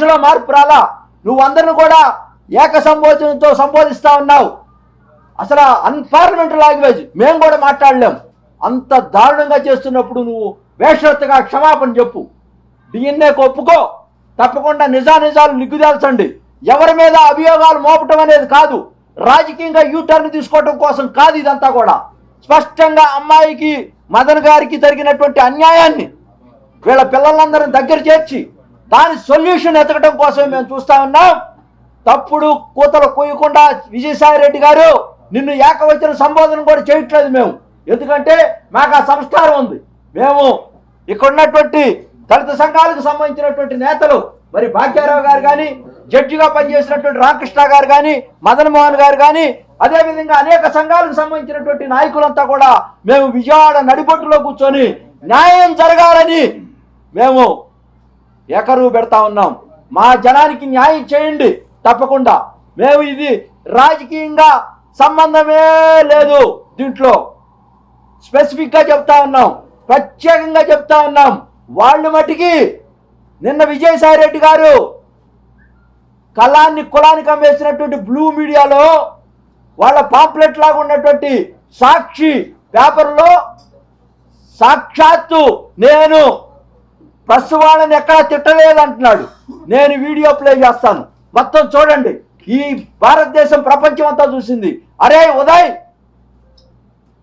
భాషలో మార్పు రాలా. నువ్వు అందరిని కూడా ఏక సంబోధనతో సంబోధిస్తా ఉన్నావు. అసలు అన్పార్లమెంటరీ లాంగ్వేజ్ మేము కూడా మాట్లాడలేం. అంత దారుణంగా చేస్తున్నప్పుడు నువ్వు వేషరత్తుగా క్షమాపణ చెప్పు. డిఎన్ఏకు ఒప్పుకో. తప్పకుండా నిజాలు నిగ్గుదేల్చండి. ఎవరి మీద అభియోగాలు మోపటం అనేది కాదు, రాజకీయంగా యూటర్న్ తీసుకోవటం కోసం కాదు. ఇదంతా కూడా స్పష్టంగా అమ్మాయికి మదన్ గారికి జరిగినటువంటి అన్యాయాన్ని వీళ్ళ పిల్లలందరిని దగ్గర చేర్చి దాని సొల్యూషన్ ఎతకడం కోసం మేము చూస్తా ఉన్నాం. తప్పుడు కూతలు కూయకుండా విజయసాయిరెడ్డి గారు నిన్ను ఏకవచన సంబోధన కూడా చేయట్లేదు మేము. ఎందుకంటే మాకు ఆ సంస్కారం ఉంది. మేము ఇక్కడ ఉన్నటువంటి దళిత సంఘాలకు సంబంధించినటువంటి నేతలు, మరి భాగ్యారావు గారు కానీ, జడ్జిగా పనిచేసినటువంటి రామకృష్ణ గారు కానీ, మదన్ మోహన్ గారు కానీ, అదేవిధంగా అనేక సంఘాలకు సంబంధించినటువంటి నాయకులంతా కూడా మేము విజయవాడ నడిబొట్టులో కూర్చొని న్యాయం జరగాలని మేము ఏకరువు పెడతా ఉన్నాం. మా జనానికి న్యాయం చేయండి. తప్పకుండా మేము ఇది రాజకీయంగా సంబంధమే లేదు. దీంట్లో స్పెసిఫిక్గా చెప్తా ఉన్నాం, ప్రత్యేకంగా చెప్తా ఉన్నాం. వాళ్ళు మట్టికి నిన్న విజయసాయిరెడ్డి గారు కులానికి అమ్మేసినటువంటి బ్లూ మీడియాలో వాళ్ళ పాంప్లెట్ లాగా ఉన్నటువంటి సాక్షి పేపర్లో సాక్షాత్తు నేను ప్రెస్ వాళ్ళని ఎక్కడా తిట్టలేదంటున్నాడు. నేను వీడియో ప్లే చేస్తాను, మొత్తం చూడండి. ఈ భారతదేశం ప్రపంచం అంతా చూసింది. అరే ఉదయ్,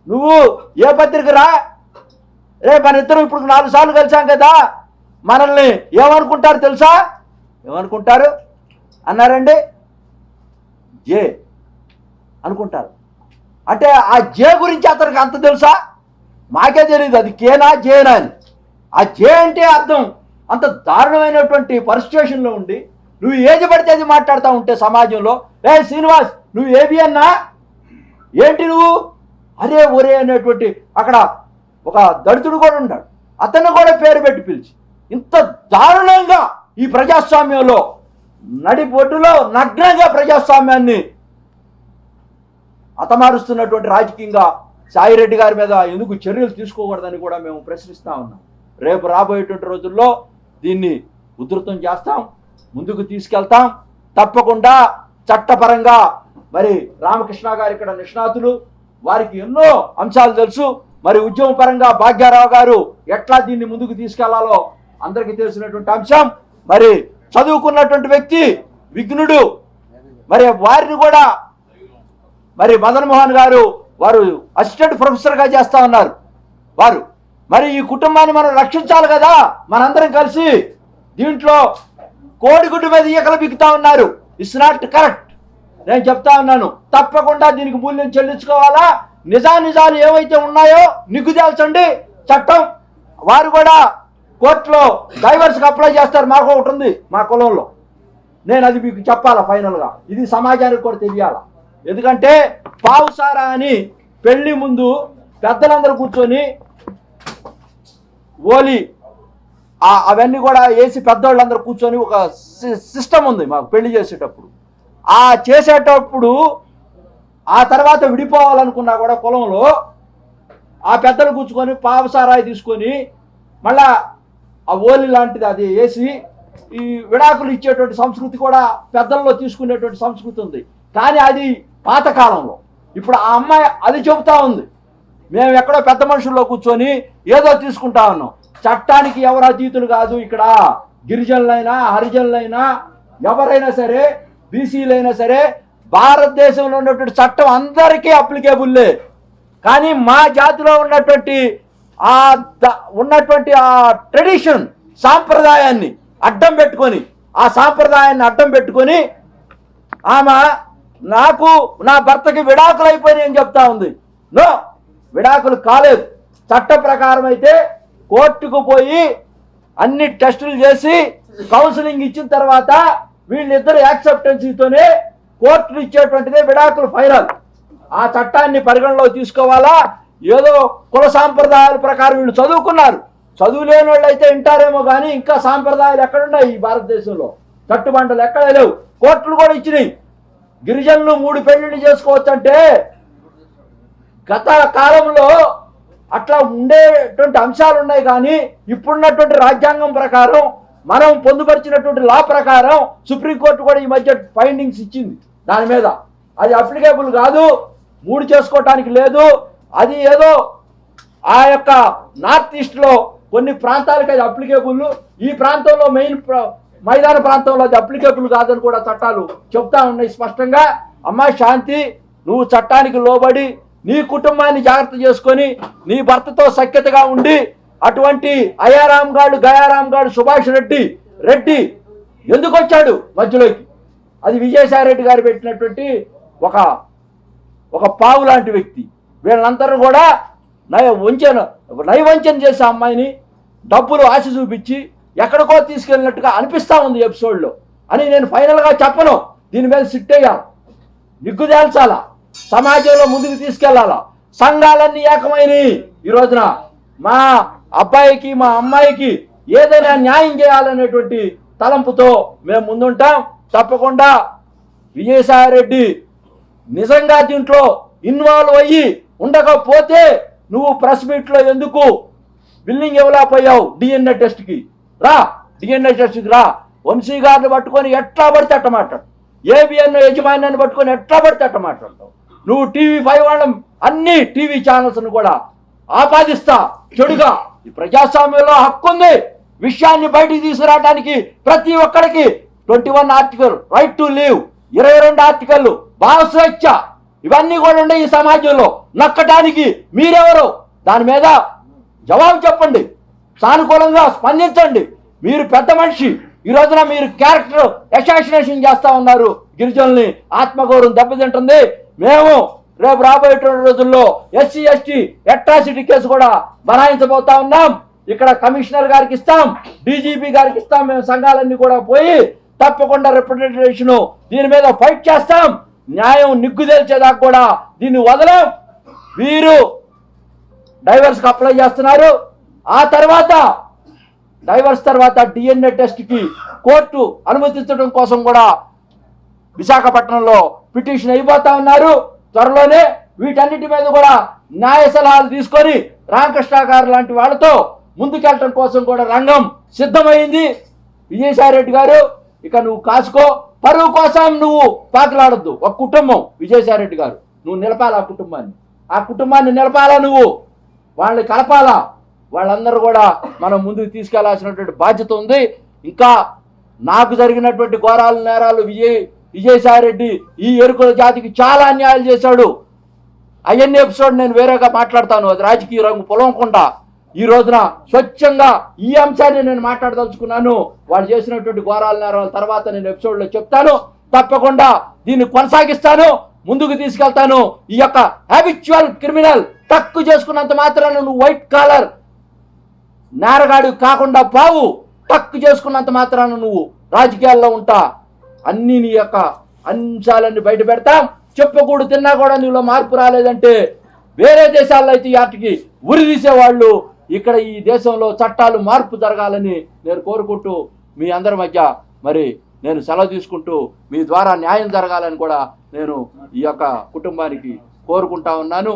నువ్వు ఏ పత్రిక రా? రే మన ఇద్దరు ఇప్పుడు 4 సార్లు కలిసాం కదా, మనల్ని ఏమనుకుంటారు తెలుసా? ఏమనుకుంటారు అన్నారండి? జే అనుకుంటారు. అంటే ఆ జే గురించి అతనికి అంత తెలుసా? మాకే తెలియదు అది కేనా జేనా అని. ఆ జే అంటే అర్థం. అంత దారుణమైనటువంటి పరిస్ట్రేషన్లో ఉండి నువ్వు ఏది పడితే అది మాట్లాడుతూ ఉంటే సమాజంలో, ఏ శ్రీనివాస్ నువ్వు ఏబి అన్నా ఏంటి నువ్వు, అరే ఒరే అనేటువంటి అక్కడ ఒక దళితుడు కూడా ఉన్నాడు, అతన్ని కూడా పేరు పెట్టి పిలిచి ఇంత దారుణంగా ఈ ప్రజాస్వామ్యంలో నడిబొడ్డులో నగ్నంగా ప్రజాస్వామ్యాన్ని హతమారుస్తున్నటువంటి రాజకీయంగా సాయిరెడ్డి గారి మీద ఎందుకు చర్యలు తీసుకోకూడదని కూడా మేము ప్రశ్నిస్తూ ఉన్నాం. రేపు రాబోయేటువంటి రోజుల్లో దీన్ని ఉధృతం చేస్తాం, ముందుకు తీసుకెళ్తాం. తప్పకుండా చట్టపరంగా మరి రామకృష్ణ గారు ఇక్కడ నిష్ణాతులు, వారికి ఎన్నో అంశాలు తెలుసు. మరి ఉద్యమ పరంగా భాగ్యారావు గారు ఎట్లా దీన్ని ముందుకు తీసుకెళ్లాలో అందరికీ తెలిసినటువంటి అంశం. మరి చదువుకున్నటువంటి వ్యక్తి, విఘ్నుడు, మరి వారిని కూడా మరి మదన్ మోహన్ గారు వారు అసిస్టెంట్ ప్రొఫెసర్గా చేస్తా ఉన్నారు. వారు మరి ఈ కుటుంబాన్ని మనం రక్షించాలి కదా, మనందరం కలిసి. దీంట్లో కోడిగుడ్డు మీద ఈకలు బిగుతా ఉన్నారు. It's not correct. నేను చెప్తా ఉన్నాను, తప్పకుండా దీనికి మూల్యం చెల్లించుకోవాలా. నిజాలు ఏవైతే ఉన్నాయో నిగ్గుదేల్చండి. చట్టం వారు కూడా కోర్టులో డైవర్స్కి అప్లై చేస్తారు. మాకు ఒకటి ఉంది మా కులంలో, నేను అది మీకు చెప్పాలా ఫైనల్గా. ఇది సమాజానికి కూడా తెలియాలా. ఎందుకంటే పావుసారా అని పెళ్లి ముందు పెద్దలందరూ కూర్చొని ఓలి అవన్నీ కూడా వేసి పెద్దవాళ్ళందరూ కూర్చొని ఒక సిస్టమ్ ఉంది మాకు పెళ్లి చేసేటప్పుడు. ఆ చేసేటప్పుడు ఆ తర్వాత విడిపోవాలనుకున్నా కూడా కులంలో ఆ పెద్దలు కూర్చుకొని పావుసారాయి తీసుకొని మళ్ళా ఆ ఓలి లాంటిది అది వేసి ఈ విడాకులు ఇచ్చేటువంటి సంస్కృతి కూడా పెద్దల్లో తీసుకునేటువంటి సంస్కృతి ఉంది. కానీ అది పాతకాలంలో. ఇప్పుడు ఆ అమ్మాయి అది చెబుతా ఉంది, మేము ఎక్కడో పెద్ద మనుషుల్లో కూర్చొని ఏదో తీసుకుంటా ఉన్నాం. చట్టానికి ఎవరు అతీతులు కాదు. ఇక్కడ గిరిజనులైనా హరిజనులైనా ఎవరైనా సరే, బీసీలైనా సరే, భారతదేశంలో ఉన్నటువంటి చట్టం అందరికీ అప్లికేబుల్లే. కానీ మా జాతిలో ఉన్నటువంటి ఆ ట్రెడిషన్, సాంప్రదాయాన్ని అడ్డం పెట్టుకొని, ఆ సాంప్రదాయాన్ని అడ్డం పెట్టుకొని ఆమె నాకు నా భర్తకి విడాకులు అయిపోయినాయి అని చెప్తా ఉంది. నో, విడాకులు కాలేదు. చట్ట ప్రకారం అయితే కోర్టుకు పోయి అన్ని టెస్టులు చేసి కౌన్సిలింగ్ ఇచ్చిన తర్వాత వీళ్ళిద్దరు యాక్సెప్టెన్సీతోనే కోర్టులు ఇచ్చేటువంటిదే విడాకులు ఫైనల్. ఆ చట్టాన్ని పరిగణలో తీసుకోవాలా. ఏదో కుల సాంప్రదాయాల ప్రకారం వీళ్ళు చదువుకున్నారు, చదువు లేని వాళ్ళు అయితే వింటారేమో కానీ ఇంకా సాంప్రదాయాలు ఎక్కడున్నాయి ఈ భారతదేశంలో? కట్టుబండలు ఎక్కడ లేవు. కోర్టులు కూడా ఇచ్చినాయి. గిరిజనులు 3 పెళ్లిళ్ళు చేసుకోవచ్చు అంటే గత కాలంలో అట్లా ఉండేటువంటి అంశాలు ఉన్నాయి. కానీ ఇప్పుడున్నటువంటి రాజ్యాంగం ప్రకారం మనం పొందుపరిచినటువంటి లా ప్రకారం సుప్రీంకోర్టు కూడా ఈ మధ్య ఫైండింగ్స్ ఇచ్చింది దాని మీద. అది అప్లికేబుల్ కాదు, 3 చేసుకోవటానికి లేదు. అది ఏదో ఆ యొక్క నార్త్ ఈస్ట్లో కొన్ని ప్రాంతాలకు అది అప్లికేబుల్, ఈ ప్రాంతంలో మైదాన ప్రాంతంలో అది అప్లికేబుల్ కాదని కూడా చట్టాలు చెప్తా ఉన్నాయి స్పష్టంగా. అమ్మా శాంతి, నువ్వు చట్టానికి లోబడి నీ కుటుంబాన్ని జాగ్రత్త చేసుకొని నీ భర్తతో సఖ్యతగా ఉండి అటువంటి అయ్యారాం గాడు గయారాం గాడు సుభాష్ రెడ్డి ఎందుకు వచ్చాడు మధ్యలోకి? అది విజయసాయి రెడ్డి గారు పెట్టినటువంటి ఒక పావు లాంటి వ్యక్తి. వీళ్ళందరూ కూడా నయవంచన చేసే అమ్మాయిని డబ్బులు ఆశ చూపించి ఎక్కడికో తీసుకెళ్ళినట్టుగా అనిపిస్తూ ఉంది ఎపిసోడ్లో అని నేను ఫైనల్గా చెప్పను. దీని మీద సిట్టేయాలి, నిగ్గు తేల్చాలా, సమాజంలో ముందుకు తీసుకెళ్లాలా. సంఘాలన్నీ ఏకమైనవి. ఈ రోజున మా అబ్బాయికి మా అమ్మాయికి ఏదైనా న్యాయం చేయాలనేటువంటి తలంపుతో మేము ముందుంటాం. తప్పకుండా విజయసాయి రెడ్డి నిజంగా దీంట్లో ఇన్వాల్వ్ అయ్యి ఉండకపోతే నువ్వు ప్రెస్ మీట్లో ఎందుకు బిల్లింగ్ ఇవ్వలేకపోయావు? డిఎన్ఏ టెస్ట్కి రా, డిఎన్ఏ టెస్ట్కి రా. వంశీ గారిని పట్టుకొని ఎట్లా పడితే అట్ట మాట్లాడు, ఏబిఎన్ యజమాన్యాన్ని పట్టుకొని ఎట్లా పడితే అట్ట మాట్లాడతావు. నువ్వు TV5 వాళ్ళ అన్ని టీవీ ఛానల్స్ను కూడా ఆపాదిస్తా చెడుగా. ఈ ప్రజాస్వామ్యంలో హక్కు ఉంది విషయాన్ని బయటికి తీసుకురావడానికి. ప్రతి ఒక్కరికి 21 article right to leave, 22 article భావ స్వేచ్ఛ, ఇవన్నీ కూడా ఉన్నాయి ఈ సమాజంలో. నక్కటానికి మీరెవరు? దాని మీద జవాబు చెప్పండి, సానుకూలంగా స్పందించండి. మీరు పెద్ద మనిషి, ఈ రోజున మీరు క్యారెక్టర్ అసాసినేషన్ చేస్తా ఉన్నారు. గిరిజనుల్ని ఆత్మగౌరవం దెబ్బతింటుంది. మేము రేపు రాబోయేటువంటి రోజుల్లో SC/ST అట్రాసిటీ కేసు కూడా బనాయించబోతా ఉన్నాం. ఇక్కడ కమిషనర్ గారికి ఇస్తాం, DGP గారికి ఇస్తాం. మేము సంఘాలన్నీ కూడా పోయి తప్పకుండా రిప్రజెంటేషన్ దీని మీద ఫైట్ చేస్తాం. న్యాయం నిగ్గు తేల్చేదాకా కూడా దీన్ని వదలం. వీరు డైవర్స్కి అప్లై చేస్తున్నారు. ఆ తర్వాత డైవర్స్ తర్వాత DNA టెస్ట్కి కోర్టు అనుమతించడం కోసం కూడా విశాఖపట్నంలో పిటిషన్ అయిపోతా ఉన్నారు. త్వరలోనే వీటన్నిటి మీద కూడా న్యాయ సలహాలు తీసుకొని రామకృష్ణ గారు లాంటి వాళ్ళతో ముందుకెళ్ళటం కోసం కూడా రంగం సిద్ధమైంది. విజయసాయి రెడ్డి గారు, ఇక నువ్వు కాసుకో. పరువు కోసం నువ్వు పాకులాడొద్దు. ఒక కుటుంబం విజయసాయి రెడ్డి గారు, నువ్వు నిలపాలా ఆ కుటుంబాన్ని నిలపాలా, నువ్వు వాళ్ళని కలపాలా. వాళ్ళందరూ కూడా మనం ముందుకు తీసుకెళ్లాల్సినటువంటి బాధ్యత ఉంది. ఇంకా నాకు జరిగినటువంటి ఘోరాలు నేరాలు విజయసాయి రెడ్డి ఈ ఎరుకుల జాతికి చాలా అన్యాయాలు చేశాడు. అవన్నీ ఎపిసోడ్ నేను వేరేగా మాట్లాడతాను, అది రాజకీయ రంగు పొలవకుండా. ఈ రోజున స్వచ్ఛంగా ఈ అంశాన్ని నేను మాట్లాడదలుచుకున్నాను. వాళ్ళు చేసినటువంటి ఘోరాల నేరాల తర్వాత నేను ఎపిసోడ్లో చెప్తాను. తప్పకుండా దీన్ని కొనసాగిస్తాను, ముందుకు తీసుకెళ్తాను. ఈ యొక్క హ్యాబిచువల్ క్రిమినల్ తక్కువ చేసుకున్నంత మాత్రాన నువ్వు వైట్ కాలర్ నేరగాడి కాకుండా పావు, తక్కువ చేసుకున్నంత మాత్రాన నువ్వు రాజకీయాల్లో ఉంటా. అన్ని నీ యొక్క అంశాలన్నీ బయట పెడతాం. చెప్పకూడదు తిన్నా కూడా నీలో మార్పు రాలేదంటే వేరే దేశాల్లో అయితే వాటికి ఉరి తీసేవాళ్ళు. ఇక్కడ ఈ దేశంలో చట్టాలు మార్పు జరగాలని నేను కోరుకుంటూ మీ అందరి మధ్య మరి నేను సెలవు తీసుకుంటూ మీ ద్వారా న్యాయం జరగాలని కూడా నేను ఈ యొక్క కుటుంబానికి కోరుకుంటా ఉన్నాను.